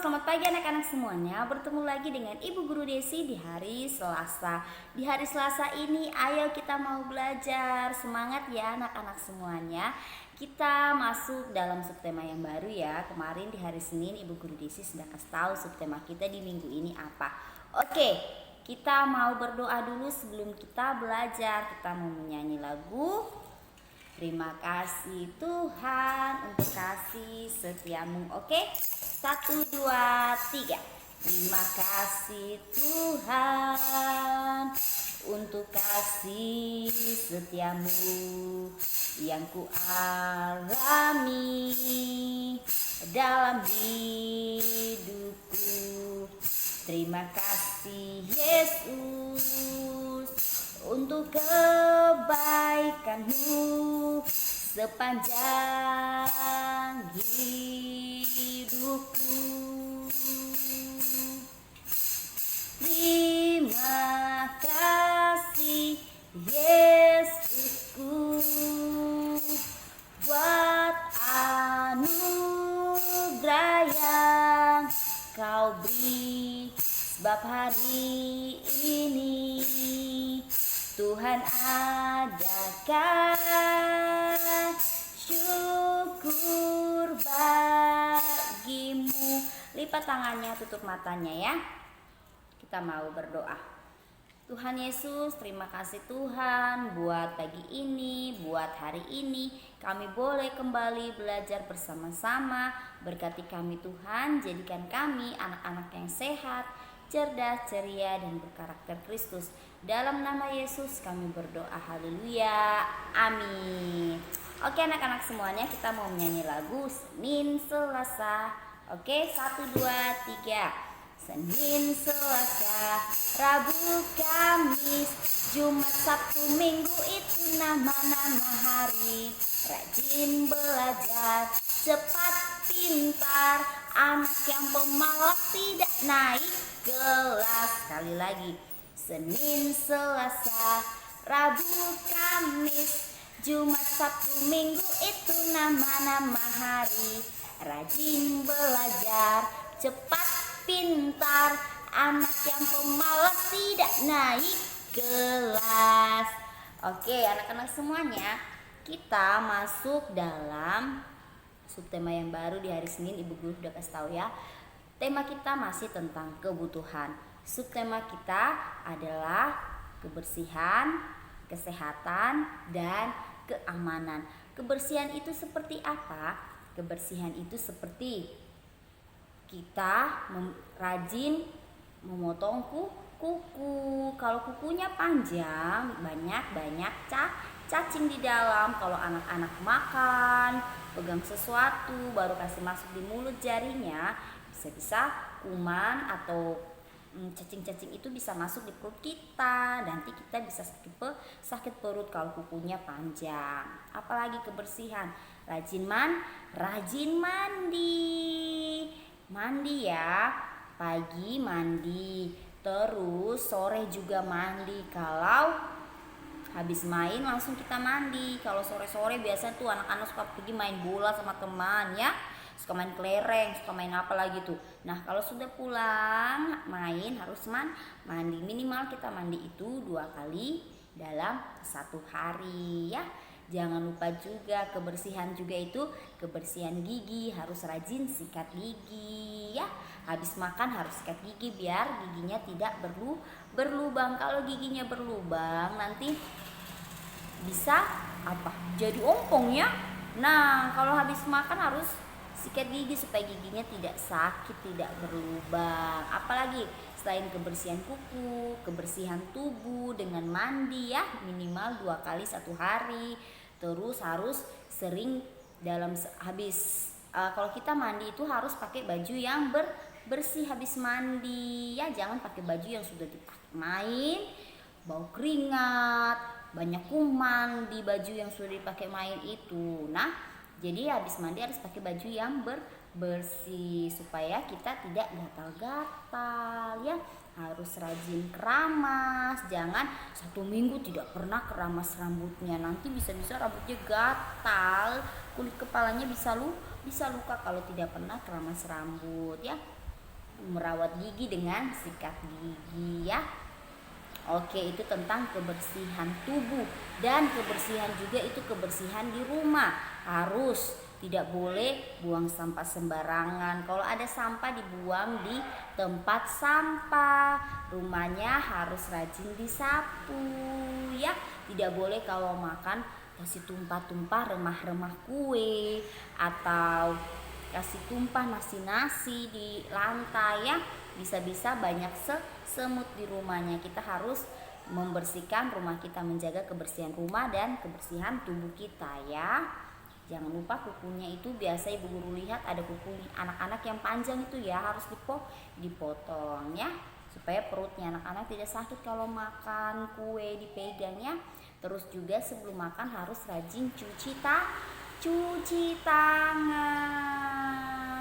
selamat pagi anak-anak semuanya. Bertemu lagi dengan Ibu Guru Desi di hari Selasa. Di hari Selasa ini ayo kita mau belajar. Semangat ya anak-anak semuanya. Kita masuk dalam subtema yang baru ya. Kemarin di hari Senin Ibu Guru Desi sudah kasih tahu subtema kita di minggu ini apa. Oke, kita mau berdoa dulu sebelum kita belajar. Kita mau menyanyi lagu. Terima kasih Tuhan untuk kasih setiamu. Oke, 1, 2, 3. Terima kasih Tuhan untuk kasih setiamu yang ku alami dalam hidupku. Terima kasih Yesus untuk kebaikanmu sepanjang hidupku. Terima kasih Yesusku buat anugerah yang kau beri, sebab hari ini Tuhan adakan syukur bagimu. Lipat tangannya, tutup matanya ya. Kita mau berdoa. Tuhan Yesus, terima kasih Tuhan buat pagi ini, buat hari ini. Kami boleh kembali belajar bersama-sama. Berkati kami Tuhan, jadikan kami anak-anak yang sehat, cerdas, ceria, dan berkarakter Kristus. Dalam nama Yesus kami berdoa, haleluya, amin. Oke anak-anak semuanya, kita mau menyanyi lagu Senin Selasa. Oke, 1, 2, 3. Senin, Selasa, Rabu, Kamis, Jumat, Sabtu, Minggu itu nama-nama hari. Rajin belajar, cepat pintar, anak yang pemalas tidak naik kelas. Sekali lagi, Senin, Selasa, Rabu, Kamis, Jumat, Sabtu, Minggu itu nama-nama hari. Rajin belajar, cepat pintar, anak yang pemalas tidak naik kelas. Oke anak-anak semuanya, kita masuk dalam subtema yang baru di hari Senin. Ibu Guru sudah kasih tahu ya. Tema kita masih tentang kebutuhan. Subtema kita adalah kebersihan, kesehatan, dan keamanan. Kebersihan itu seperti apa? Kebersihan itu seperti kita rajin memotong kuku. Kalau kukunya panjang, banyak cacing di dalam. Kalau anak-anak makan, pegang sesuatu, baru kasih masuk di mulut jarinya, bisa-bisa kuman atau cacing-cacing itu bisa masuk di perut kita. Nanti kita bisa sakit perut kalau kukunya panjang. Apalagi kebersihan, rajin mandi ya, pagi mandi, terus sore juga mandi. Kalau habis main langsung kita mandi. Kalau sore-sore biasa tuh anak-anak suka pergi main bola sama teman ya, suka main kelereng, suka main apa lagi tuh. Nah kalau sudah pulang main harus mandi. Minimal kita mandi itu 2 kali dalam 1 hari ya. Jangan lupa juga kebersihan juga itu kebersihan gigi, harus rajin sikat gigi ya. Habis makan harus sikat gigi biar giginya tidak berlubang. Kalau giginya berlubang nanti bisa jadi ompong ya. Nah kalau habis makan harus sikat gigi supaya giginya tidak sakit, tidak berlubang. Apalagi selain kebersihan kuku, kebersihan tubuh dengan mandi ya, minimal 2 kali 1 hari. Terus harus sering kalau kita mandi itu harus pakai baju yang bersih habis mandi ya. Jangan pakai baju yang sudah dipakai main, bau keringat, banyak kuman di baju yang sudah dipakai main itu. Nah jadi habis mandi harus pakai baju yang bersih supaya kita tidak gatal-gatal ya. Harus rajin keramas, jangan 1 minggu tidak pernah keramas rambutnya, nanti bisa-bisa rambutnya gatal, kulit kepalanya bisa luka kalau tidak pernah keramas rambut ya. merawat gigi dengan sikat gigi ya. Oke, itu tentang kebersihan tubuh dan kebersihan juga itu kebersihan di rumah. Harus tidak boleh buang sampah sembarangan. Kalau ada sampah dibuang di tempat sampah. Rumahnya harus rajin disapu ya. Tidak boleh kalau makan kasih tumpah-tumpah remah-remah kue atau kasih tumpah nasi-nasi di lantai ya. Bisa-bisa banyak semut di rumahnya. Kita harus membersihkan rumah kita, menjaga kebersihan rumah dan kebersihan tubuh kita ya. Jangan lupa kukunya itu biasa ibu guru lihat ada kuku anak-anak yang panjang itu ya, harus dipotong ya, supaya perutnya anak-anak tidak sakit kalau makan kue dipegangnya. Terus juga sebelum makan harus rajin cuci tangan.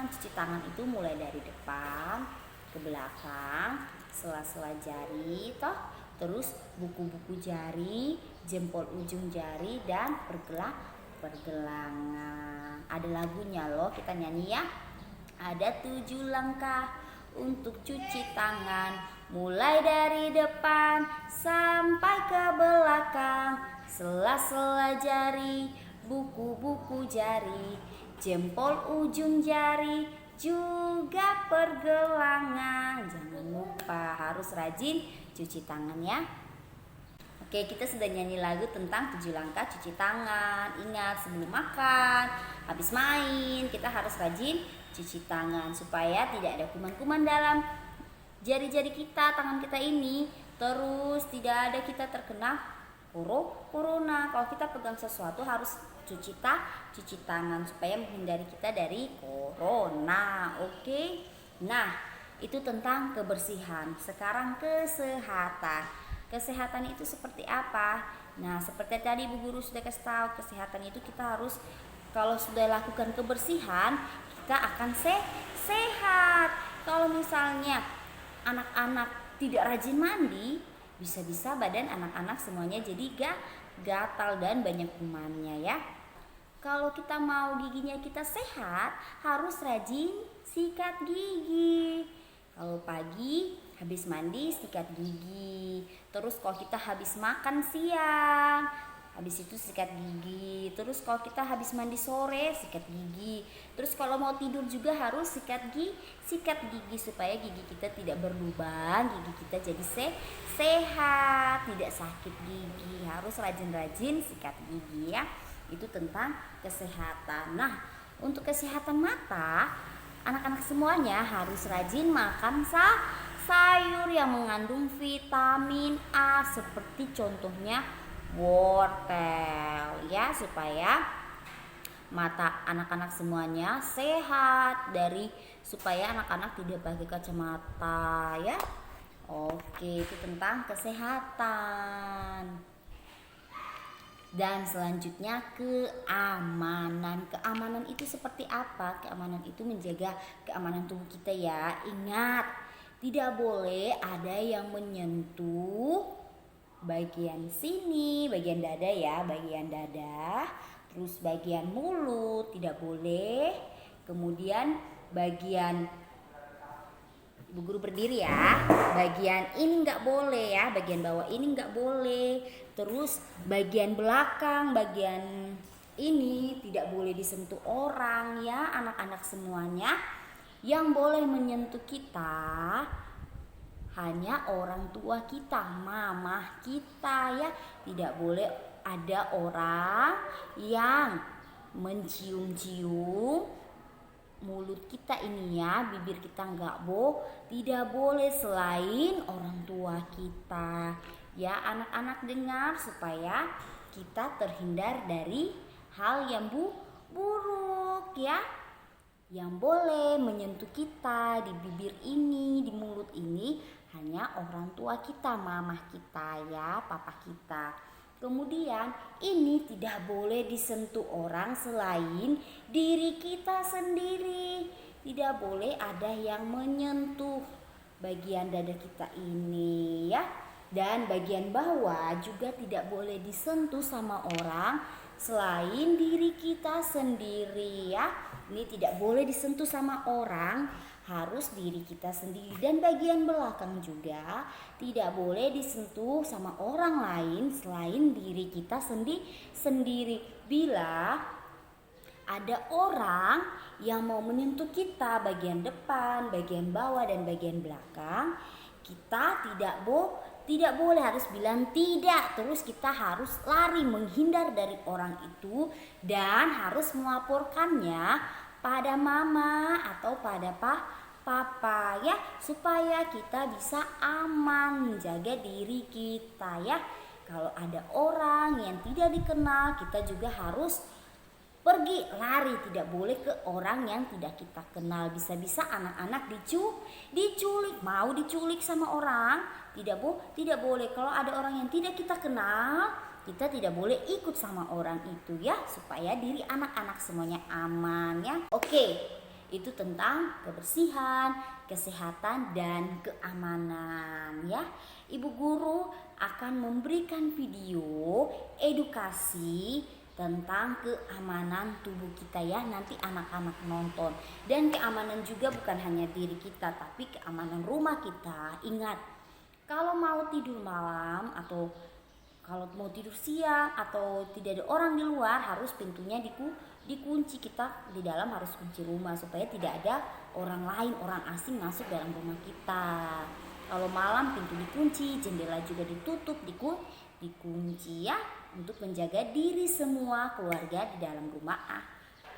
Cuci tangan itu mulai dari depan ke belakang, sela-sela jari toh, terus buku-buku jari, jempol ujung jari dan pergelangan. Ada lagunya loh, kita nyanyi ya. Ada 7 langkah untuk cuci tangan, mulai dari depan sampai ke belakang, sela-sela jari, buku-buku jari, jempol ujung jari, juga pergelangan. Jangan lupa harus rajin cuci tangan ya. Oke, kita sudah nyanyi lagu tentang 7 langkah cuci tangan. Ingat, sebelum makan, habis main, kita harus rajin cuci tangan supaya tidak ada kuman-kuman dalam jari-jari kita, tangan kita ini. Terus tidak ada kita terkena corona. Kalau kita pegang sesuatu harus cuci tangan supaya menghindari kita dari corona. Oke. Nah, itu tentang kebersihan. Sekarang kesehatan. Kesehatan itu seperti apa? Nah, seperti tadi Bu Guru sudah kasih tahu, kesehatan itu kita harus, kalau sudah lakukan kebersihan, kita akan sehat. Kalau misalnya anak-anak tidak rajin mandi, bisa-bisa badan anak-anak semuanya jadi gatal dan banyak kumannya ya. Kalau kita mau giginya kita sehat, harus rajin sikat gigi. Kalau pagi habis mandi sikat gigi. Terus kalau kita habis makan siang, habis itu sikat gigi. Terus kalau kita habis mandi sore sikat gigi. Terus kalau mau tidur juga harus sikat gigi supaya gigi kita tidak berlubang, gigi kita jadi sehat, tidak sakit gigi. Harus rajin-rajin sikat gigi ya. Itu tentang kesehatan. Nah, untuk kesehatan mata, anak-anak semuanya harus rajin makan sayur yang mengandung vitamin A, seperti contohnya wortel ya, supaya mata anak-anak semuanya sehat, supaya anak-anak tidak pakai kacamata ya. Oke, itu tentang kesehatan. Dan selanjutnya keamanan. Keamanan itu seperti apa? Keamanan itu menjaga keamanan tubuh kita ya. Ingat, tidak boleh ada yang menyentuh bagian sini, bagian dada ya, bagian dada. Terus bagian mulut tidak boleh. Kemudian bagian, Bu Guru berdiri ya, bagian ini nggak boleh ya, bagian bawah ini nggak boleh. Terus bagian belakang, bagian ini tidak boleh disentuh orang ya, anak-anak semuanya. Yang boleh menyentuh kita hanya orang tua kita, mamah kita ya. Tidak boleh ada orang yang mencium-cium mulut kita ini ya, bibir kita tidak boleh selain orang tua kita ya. Anak-anak dengar supaya kita terhindar dari hal yang buruk ya. Yang boleh menyentuh kita di bibir ini, di mulut ini hanya orang tua kita, mamah kita ya, papa kita. Kemudian ini tidak boleh disentuh orang selain diri kita sendiri. Tidak boleh ada yang menyentuh bagian dada kita ini ya. Dan bagian bawah juga tidak boleh disentuh sama orang selain diri kita sendiri ya. Ini tidak boleh disentuh sama orang, harus diri kita sendiri, dan bagian belakang juga tidak boleh disentuh sama orang lain selain diri kita sendiri. Bila ada orang yang mau menyentuh kita bagian depan, bagian bawah, dan bagian belakang, kita tidak boleh, harus bilang tidak. Terus kita harus lari menghindar dari orang itu dan harus melaporkannya pada mama atau pada papa ya, supaya kita bisa aman menjaga diri kita ya. Kalau ada orang yang tidak dikenal, kita juga harus pergi, lari, tidak boleh ke orang yang tidak kita kenal. Bisa-bisa anak-anak diculik, mau diculik sama orang, tidak boleh. Kalau ada orang yang tidak kita kenal, kita tidak boleh ikut sama orang itu ya, supaya diri anak-anak semuanya aman ya. Oke, itu tentang kebersihan, kesehatan, dan keamanan ya. Ibu guru akan memberikan video edukasi tentang keamanan tubuh kita ya, nanti anak-anak nonton. Dan keamanan juga bukan hanya diri kita, tapi keamanan rumah kita. Ingat, kalau mau tidur malam atau kalau mau tidur siang atau tidak ada orang di luar, harus pintunya dikunci. Kita di dalam harus kunci rumah supaya tidak ada orang lain, orang asing masuk dalam rumah kita. Kalau malam pintu dikunci, jendela juga ditutup, dikunci ya, untuk menjaga diri semua keluarga di dalam rumah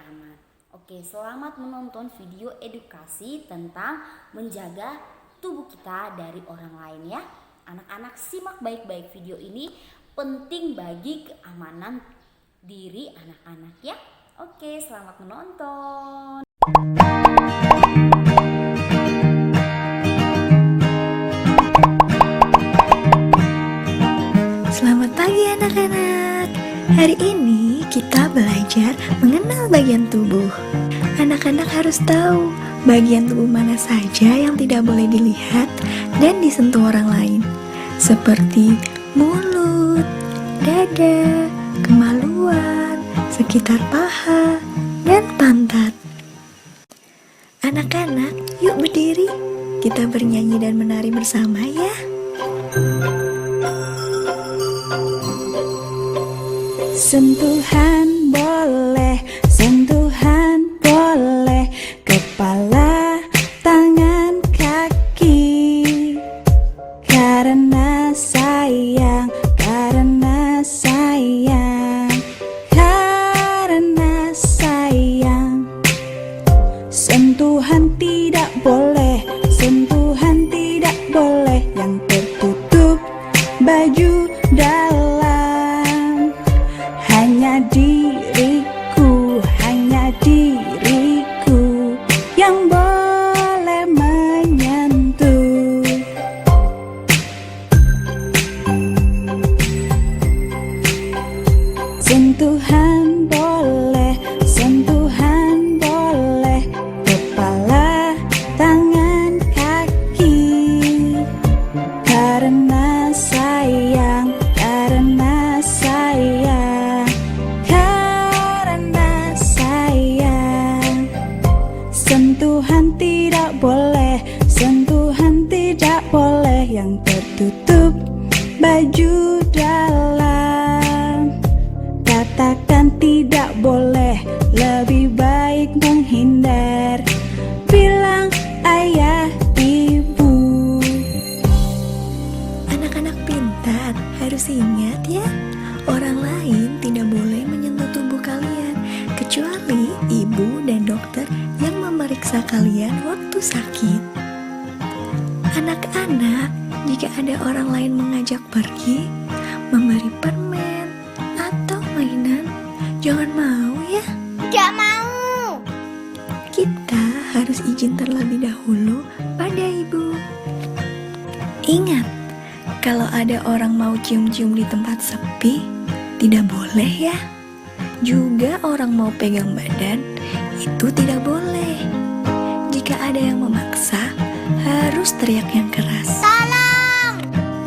aman. Oke, selamat menonton video edukasi tentang menjaga tubuh kita dari orang lain ya. Anak-anak simak baik-baik video ini, penting bagi keamanan diri anak-anak ya. Oke, selamat menonton. Selamat pagi anak-anak. Hari ini kita belajar mengenal bagian tubuh. Anak-anak harus tahu bagian tubuh mana saja yang tidak boleh dilihat dan disentuh orang lain, seperti mulut, dada, kemaluan, sekitar paha, dan pantat. Anak-anak, yuk berdiri. Kita bernyanyi dan menari bersama ya. Sentuhan boleh, sentuhan boleh, kepala, tangan, kaki. Karena sayang, karena sayang, karena sayang. Sentuhan tidak boleh, sentuhan tidak boleh yang tertutup baju dalam. Hanya diriku yang boleh menyentuh. Sentuhan boleh, sentuhan boleh, kepala, tangan, kaki. Karena sayang, karena sayang, karena sayang. Sentuhan tidak boleh, sentuhan tidak boleh yang tertutup baju dalam. Katakan tidak boleh, lebih baik menghindar. Bilang ayah, ibu. Anak-anak pintar harus ingat ya, orang lain tidak boleh menyentuh tubuh kalian kecuali ibu dan dokter yang memeriksa kalian waktu sakit. Anak-anak, jika ada orang lain mengajak pergi, memberi permen atau mainan, jangan mau ya. Tidak mau. Kita harus izin terlebih dahulu pada ibu. Ingat, kalau ada orang mau cium-cium di tempat sepi, tidak boleh ya. Juga orang mau pegang badan, itu tidak boleh. Jika ada yang memaksa, harus teriak yang keras. Tolong.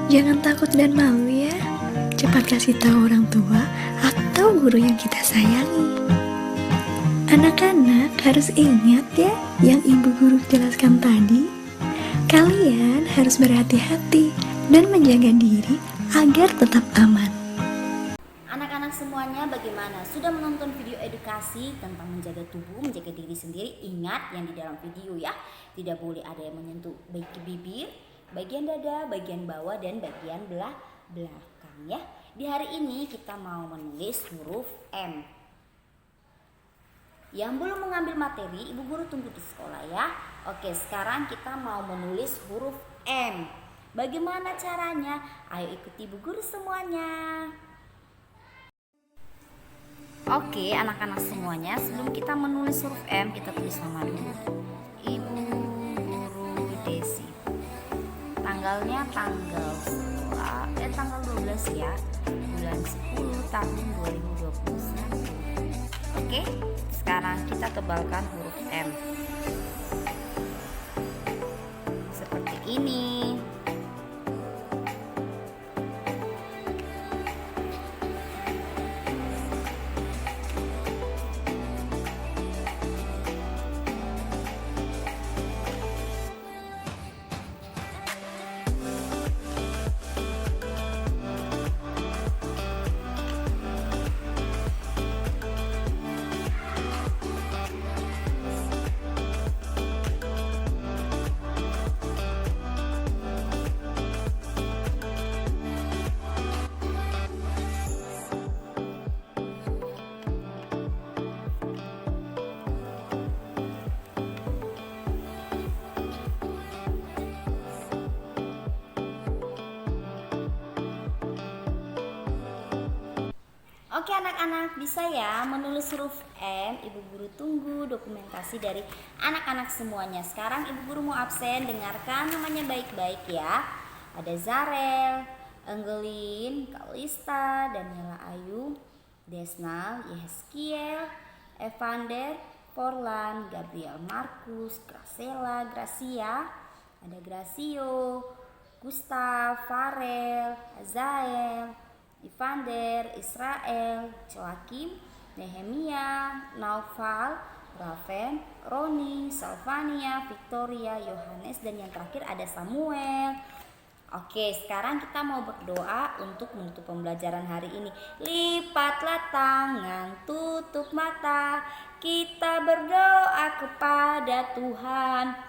Jangan takut dan malu ya. Cepat kasih tahu orang tua atau guru yang kita sayangi. Anak-anak harus ingat ya yang ibu guru jelaskan tadi. Kalian harus berhati-hati dan menjaga diri agar tetap aman. Anak-anak semuanya bagaimana? Sudah menonton video edukasi tentang menjaga tubuh, menjaga diri sendiri? Ingat yang di dalam video ya, tidak boleh ada yang menyentuh baik bibir, bagian dada, bagian bawah, dan bagian belakang ya. Di hari ini kita mau menulis huruf M. Yang belum mengambil materi, ibu guru tunggu di sekolah ya. Oke, sekarang kita mau menulis huruf M. Bagaimana caranya? Ayo ikuti ibu guru semuanya. Oke, anak-anak semuanya, sebelum kita menulis huruf M, kita tulis nama dulu. Ibu Guru Desi. Tanggalnya tanggal 12 ya. Bulan 10 tahun 2021. Oke, sekarang kita tebalkan huruf M. Seperti ini. Oke anak-anak, bisa ya menulis huruf M. Ibu guru tunggu dokumentasi dari anak-anak semuanya. Sekarang ibu guru mau absen, dengarkan namanya baik-baik ya. Ada Zarel, Enggelin, Kalista, Daniela Ayu, Desnal, Yeskiel, Evander, Forlan, Gabriel Markus, Gracela, Gracia, ada Gracio, Gustav, Farel, Azael, Ivander, Israel, Joakim, Nehemia, Naufal, Raven, Roni, Salvania, Victoria, Yohanes, dan yang terakhir ada Samuel. Oke, sekarang kita mau berdoa untuk menutup pembelajaran hari ini. Lipatlah tangan, tutup mata, kita berdoa kepada Tuhan.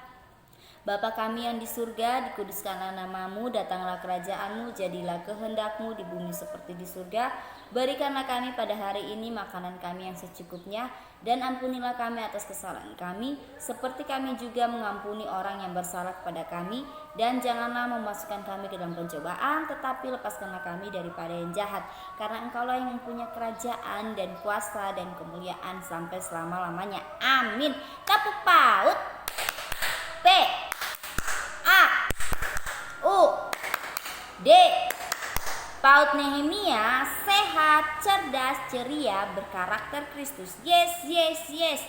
Bapa kami yang di surga, dikuduskanlah namamu, datanglah kerajaanmu, jadilah kehendakmu di bumi seperti di surga. Berikanlah kami pada hari ini makanan kami yang secukupnya, dan ampunilah kami atas kesalahan kami, seperti kami juga mengampuni orang yang bersalah kepada kami. Dan janganlah memasukkan kami ke dalam pencobaan, tetapi lepaskanlah kami daripada yang jahat. Karena Engkaulah yang mempunyai kerajaan dan kuasa dan kemuliaan sampai selama-lamanya. Amin. Tepuk PAUD. P A U D. PAUD Nehemia, sehat, cerdas, ceria, berkarakter Kristus. Yes, yes, yes.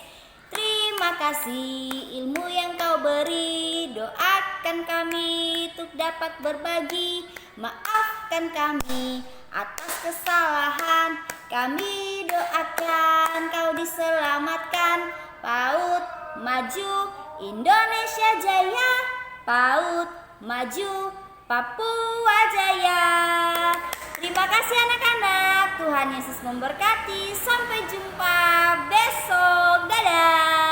Terima kasih ilmu yang kau beri. Doakan kami untuk dapat berbagi. Maafkan kami atas kesalahan. Kami doakan kau diselamatkan. PAUD maju, Indonesia jaya. PAUD maju, Papua jaya. Terima kasih anak-anak. Tuhan Yesus memberkati. Sampai jumpa besok. Dadah.